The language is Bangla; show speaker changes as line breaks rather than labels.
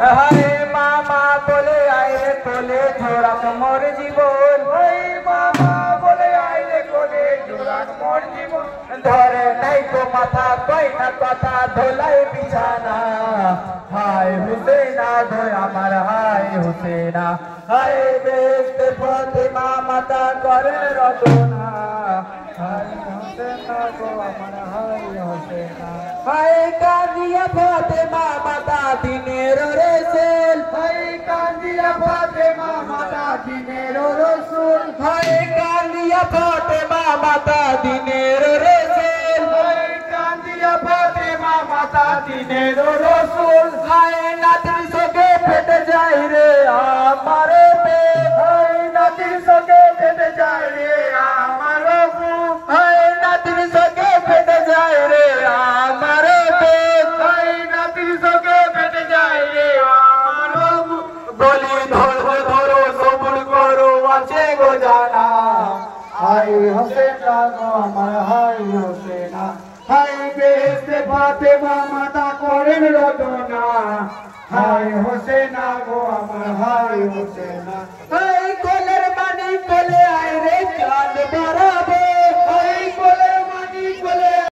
হায় মামা বলে আইলে কোলে জোড়াক মোর জীবন ওই মামা বলে আইলে কোলে জোড়াক মোর জীবন ধরে নাই তো মাথা কই না কথা ধোলাই বিছানা হায় হুসেনা ধোয় আমার হায় হুসেনা হায় বেস্তে ফাতেমা মাতা করে রচনা হায় হুসেনা গো আমার হায় হুসেনা হায় কাঁদিয়া ফাতেমা মাতা দিনের রসুল হায় কাঁদিয়া ফাতেমা মাতা দিনের রসুল হায় কাঁদিয়া ফাতেমা মাতা দিনের রসুল হায় কাঁদিয়া ফাতেমা মাতা দিনের রসুল হায় নাতির চোখে ফেটে যায় রে আমার পেট হায় নাতির চোখে ফেটে যায় রে আমার বুক হায় নাতির চোখে ফেটে যায় রে আমার পেট হায় নাতির চোখে ফেটে যায় রে আমার বুক বলি ধরো ধরো সবুর করো আছে গো জানা হায় হোসেনা গো আমার হায় হোসেনা হায় বেহেশতে ফাতেমা মাতা করেন রচনা হায় হোসেনা গো আমার হায় হোসেনা